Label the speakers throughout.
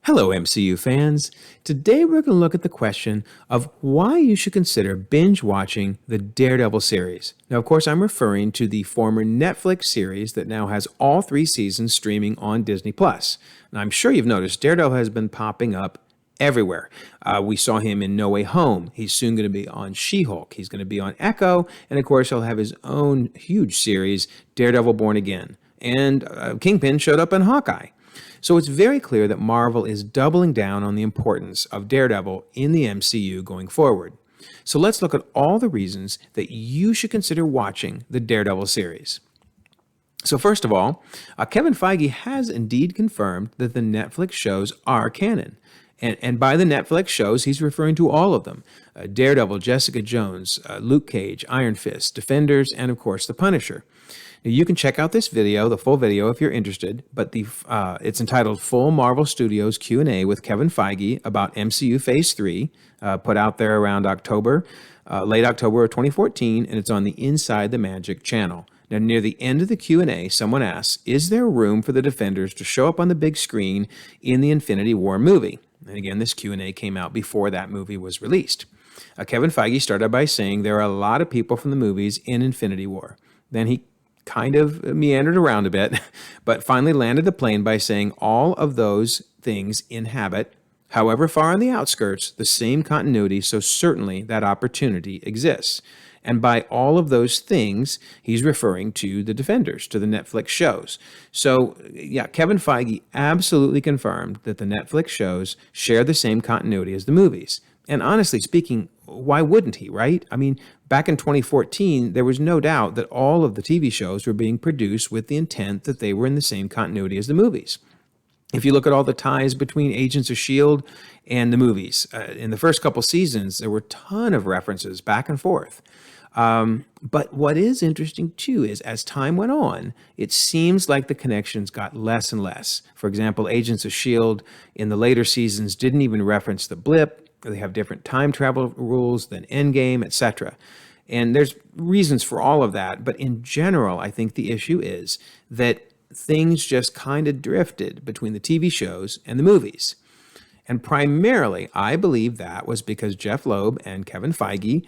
Speaker 1: Hello, MCU fans. Today we're going to look at the question of why you should consider binge watching the Daredevil series. Now, of course, I'm referring to the former Netflix series that now has all 3 seasons streaming on Disney Plus. And I'm sure you've noticed Daredevil has been popping up everywhere. We saw him in No Way Home. He's soon going to be on She-Hulk. He's going to be on Echo. And of course, he'll have his own huge series, Daredevil Born Again. And Kingpin showed up in Hawkeye. So it's very clear that Marvel is doubling down on the importance of Daredevil in the MCU going forward. So let's look at all the reasons that you should consider watching the Daredevil series. So first of all, Kevin Feige has indeed confirmed that the Netflix shows are canon. And by the Netflix shows, he's referring to all of them. Daredevil, Jessica Jones, Luke Cage, Iron Fist, Defenders, and of course The Punisher. Now, you can check out this video, the full video, if you're interested, but it's entitled Full Marvel Studios Q&A with Kevin Feige about MCU Phase 3, put out there around late October of 2014, and it's on the Inside the Magic channel. Now, near the end of the Q&A, someone asks, is there room for the Defenders to show up on the big screen in the Infinity War movie? And again, this Q&A came out before that movie was released. Kevin Feige started by saying there are a lot of people from the movies in Infinity War. Then he kind of meandered around a bit, but finally landed the plane by saying all of those things inhabit, however far on the outskirts, the same continuity, so certainly that opportunity exists. And by all of those things, he's referring to the Defenders, to the Netflix shows. So, yeah, Kevin Feige absolutely confirmed that the Netflix shows share the same continuity as the movies. And honestly speaking, why wouldn't he, right? I mean, back in 2014, there was no doubt that all of the TV shows were being produced with the intent that they were in the same continuity as the movies. If you look at all the ties between Agents of S.H.I.E.L.D. and the movies, in the first couple seasons, there were a ton of references back and forth. But what is interesting, too, is as time went on, it seems like the connections got less and less. For example, Agents of S.H.I.E.L.D. in the later seasons didn't even reference the blip. They have different time travel rules than Endgame, etc. And there's reasons for all of that. But in general, I think the issue is that things just kind of drifted between the TV shows and the movies. And primarily, I believe that was because Jeph Loeb and Kevin Feige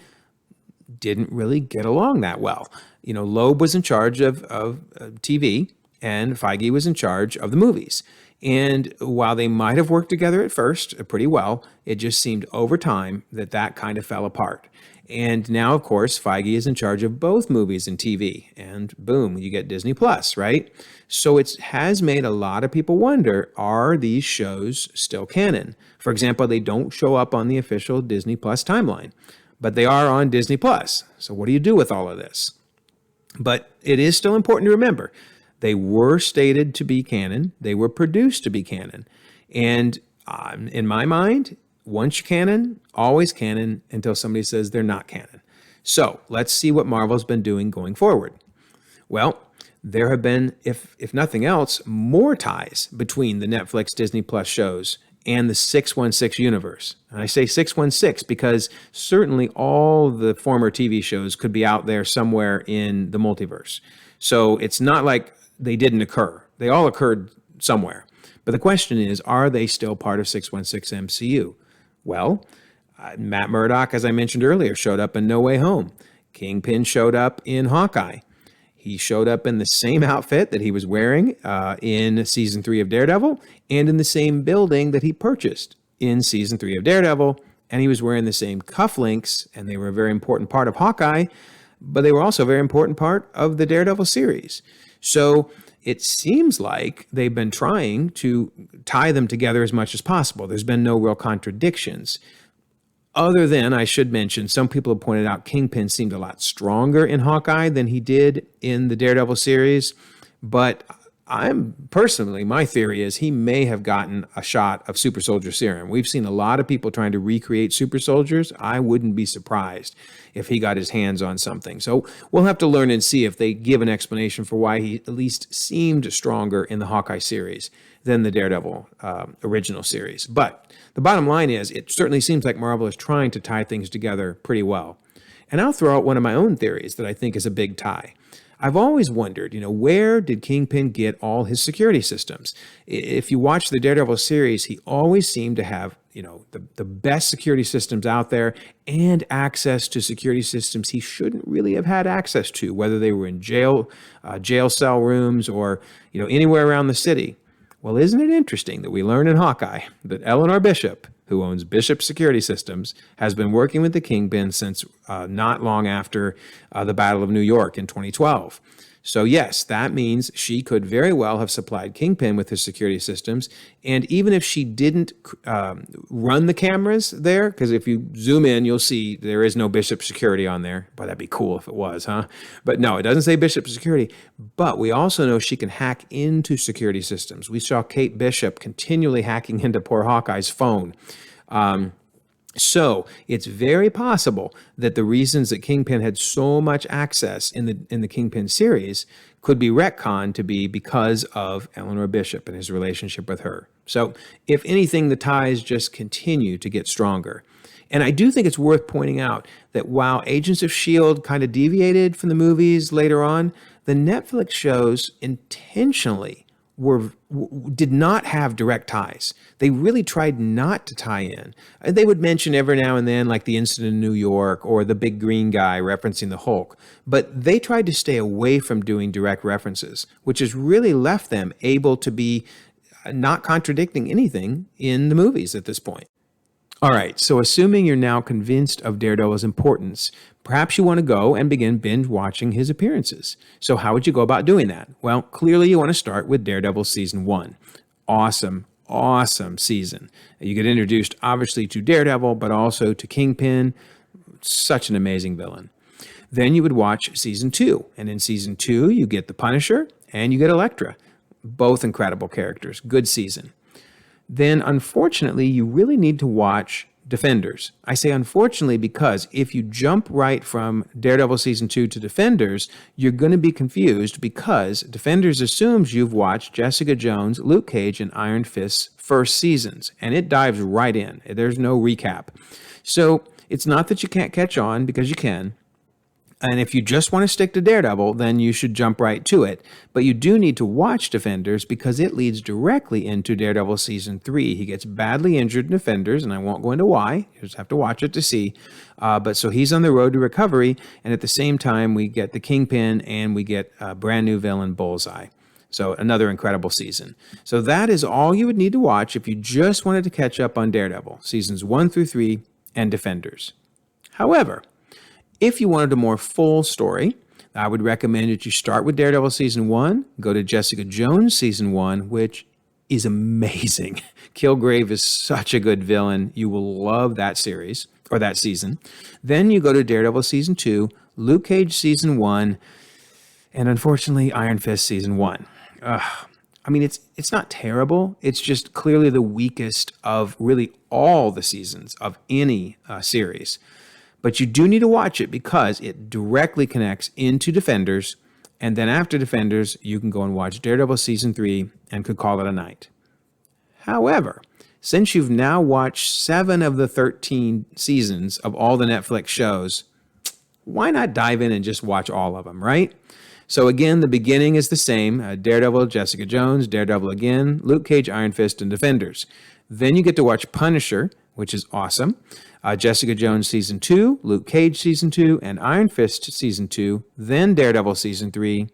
Speaker 1: didn't really get along that well. You know, Loeb was in charge of TV, and Feige was in charge of the movies. And while they might have worked together at first pretty well, it just seemed over time that kind of fell apart. And now, of course, Feige is in charge of both movies and TV. And boom, you get Disney Plus, right? So it has made a lot of people wonder, are these shows still canon? For example, they don't show up on the official Disney Plus timeline, but they are on Disney Plus. So what do you do with all of this? But it is still important to remember, they were stated to be canon. They were produced to be canon. And in my mind, once you're canon, always canon until somebody says they're not canon. So let's see what Marvel's been doing going forward. Well, there have been, if nothing else, more ties between the Netflix Disney Plus shows and the 616 universe. And I say 616 because certainly all the former TV shows could be out there somewhere in the multiverse. So it's not like they didn't occur. They all occurred somewhere. But the question is, are they still part of 616 MCU? Well, Matt Murdock, as I mentioned earlier, showed up in No Way Home. Kingpin showed up in Hawkeye. He showed up in the same outfit that he was wearing in Season 3 of Daredevil and in the same building that he purchased in Season 3 of Daredevil. And he was wearing the same cufflinks, and they were a very important part of Hawkeye, but they were also a very important part of the Daredevil series. So it seems like they've been trying to tie them together as much as possible. There's been no real contradictions. Other than, I should mention, some people have pointed out Kingpin seemed a lot stronger in Hawkeye than he did in the Daredevil series. But my theory is he may have gotten a shot of super soldier serum. We've seen a lot of people trying to recreate super soldiers. I wouldn't be surprised if he got his hands on something. So we'll have to learn and see if they give an explanation for why he at least seemed stronger in the Hawkeye series than the Daredevil original series. But the bottom line is, it certainly seems like Marvel is trying to tie things together pretty well. And I'll throw out one of my own theories that I think is a big tie. I've always wondered, where did Kingpin get all his security systems? If you watch the Daredevil series, he always seemed to have, the best security systems out there and access to security systems he shouldn't really have had access to, whether they were in jail cell rooms or, anywhere around the city. Well, isn't it interesting that we learn in Hawkeye that Eleanor Bishop, who owns Bishop Security Systems, has been working with the Kingpin since not long after the Battle of New York in 2012. So yes, that means she could very well have supplied Kingpin with his security systems. And even if she didn't run the cameras there, because if you zoom in, you'll see there is no Bishop Security on there. Boy, that'd be cool if it was, huh? But no, it doesn't say Bishop Security. But we also know she can hack into security systems. We saw Kate Bishop continually hacking into poor Hawkeye's phone. So it's very possible that the reasons that Kingpin had so much access in the Kingpin series could be retconned to be because of Eleanor Bishop and his relationship with her. So if anything, the ties just continue to get stronger. And I do think it's worth pointing out that while Agents of S.H.I.E.L.D. kind of deviated from the movies later on, the Netflix shows intentionally did not have direct ties. They really tried not to tie in. They would mention every now and then, like the incident in New York or the big green guy referencing the Hulk, but they tried to stay away from doing direct references, which has really left them able to be not contradicting anything in the movies at this point. All right, so assuming you're now convinced of Daredevil's importance, perhaps you want to go and begin binge watching his appearances. So how would you go about doing that? Well, clearly you want to start with Daredevil Season 1. Awesome season. You get introduced obviously to Daredevil, but also to Kingpin. Such an amazing villain. Then you would watch Season 2. And in Season 2, you get the Punisher and you get Elektra. Both incredible characters. Good season. Then, unfortunately, you really need to watch Defenders. I say unfortunately because if you jump right from Daredevil Season 2 to Defenders, you're going to be confused because Defenders assumes you've watched Jessica Jones, Luke Cage, and Iron Fist's first seasons, and it dives right in. There's no recap. So it's not that you can't catch on, because you can. And if you just want to stick to Daredevil, then you should jump right to it. But you do need to watch Defenders because it leads directly into Daredevil Season 3. He gets badly injured in Defenders, and I won't go into why. You just have to watch it to see. But so he's on the road to recovery, and at the same time, we get the Kingpin, and we get a brand new villain, Bullseye. So another incredible season. So that is all you would need to watch if you just wanted to catch up on Daredevil, Seasons 1 through 3, and Defenders. However, if you wanted a more full story, I would recommend that you start with Daredevil Season 1, go to Jessica Jones Season 1, which is amazing. Kilgrave is such a good villain. You will love that series, or that season. Then you go to Daredevil Season 2, Luke Cage Season 1, and unfortunately, Iron Fist Season 1. I mean, it's not terrible. It's just clearly the weakest of really all the seasons of any series. But you do need to watch it because it directly connects into Defenders. And then after Defenders, you can go and watch Daredevil Season 3 and could call it a night. However, since you've now watched 7 of the 13 seasons of all the Netflix shows, why not dive in and just watch all of them, right? So again, the beginning is the same. Daredevil, Jessica Jones, Daredevil again, Luke Cage, Iron Fist, and Defenders. Then you get to watch Punisher, which is awesome. Jessica Jones Season 2, Luke Cage Season 2, and Iron Fist Season 2, then Daredevil Season 3,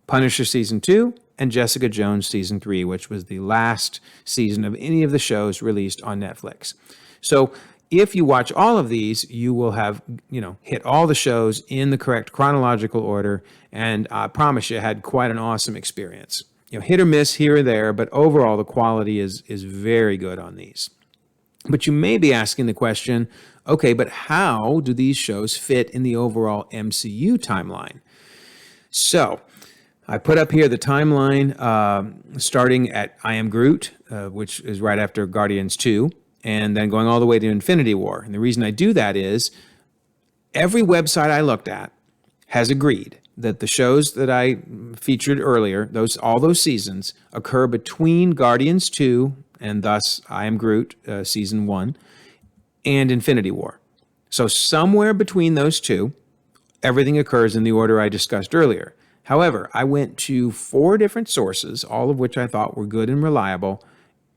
Speaker 1: Punisher Season 2, and Jessica Jones Season 3, which was the last season of any of the shows released on Netflix. So if you watch all of these, you will have, hit all the shows in the correct chronological order, and I promise you, had quite an awesome experience. Hit or miss here or there, but overall the quality is very good on these. But you may be asking the question, okay, but how do these shows fit in the overall MCU timeline? So I put up here the timeline starting at I Am Groot, which is right after Guardians 2, and then going all the way to Infinity War. And the reason I do that is every website I looked at has agreed that the shows that I featured earlier, all those seasons, occur between Guardians 2 and thus I Am Groot, Season 1, and Infinity War. So somewhere between those two, everything occurs in the order I discussed earlier. However, I went to 4 different sources, all of which I thought were good and reliable,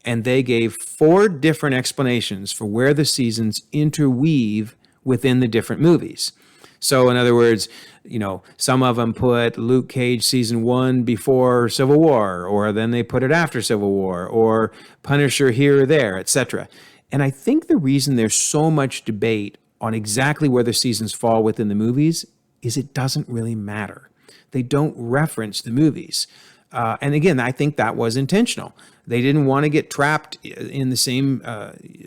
Speaker 1: and they gave 4 different explanations for where the seasons interweave within the different movies. So in other words, some of them put Luke Cage season 1 before Civil War, or then they put it after Civil War, or Punisher here or there, etc. And I think the reason there's so much debate on exactly where the seasons fall within the movies is it doesn't really matter. They don't reference the movies. And again, I think that was intentional. They didn't want to get trapped in the same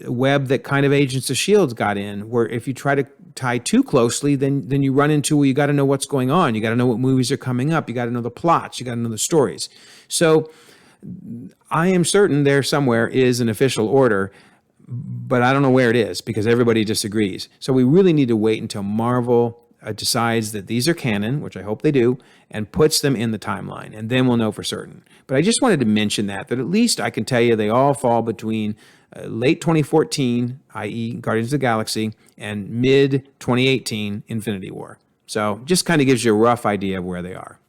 Speaker 1: web that kind of Agents of S.H.I.E.L.D. got in, where if you try to tie too closely, then you run into, well, you got to know what's going on. You got to know what movies are coming up. You got to know the plots. You got to know the stories. So I am certain there somewhere is an official order, but I don't know where it is because everybody disagrees. So we really need to wait until Marvel decides that these are canon, which I hope they do, and puts them in the timeline, and then we'll know for certain. But I just wanted to mention that at least I can tell you they all fall between late 2014, i.e. Guardians of the Galaxy, and mid 2018, Infinity War. So just kind of gives you a rough idea of where they are.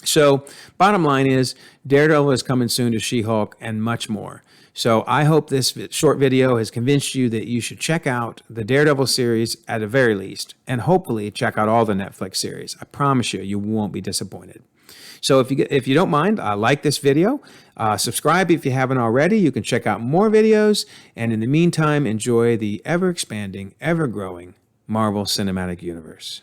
Speaker 1: So bottom line is Daredevil is coming soon to She-Hulk and much more. So I hope this short video has convinced you that you should check out the Daredevil series at the very least, and hopefully check out all the Netflix series. I promise you, you won't be disappointed. So if you don't mind, like this video, subscribe if you haven't already. You can check out more videos, and in the meantime, enjoy the ever-expanding, ever-growing Marvel Cinematic Universe.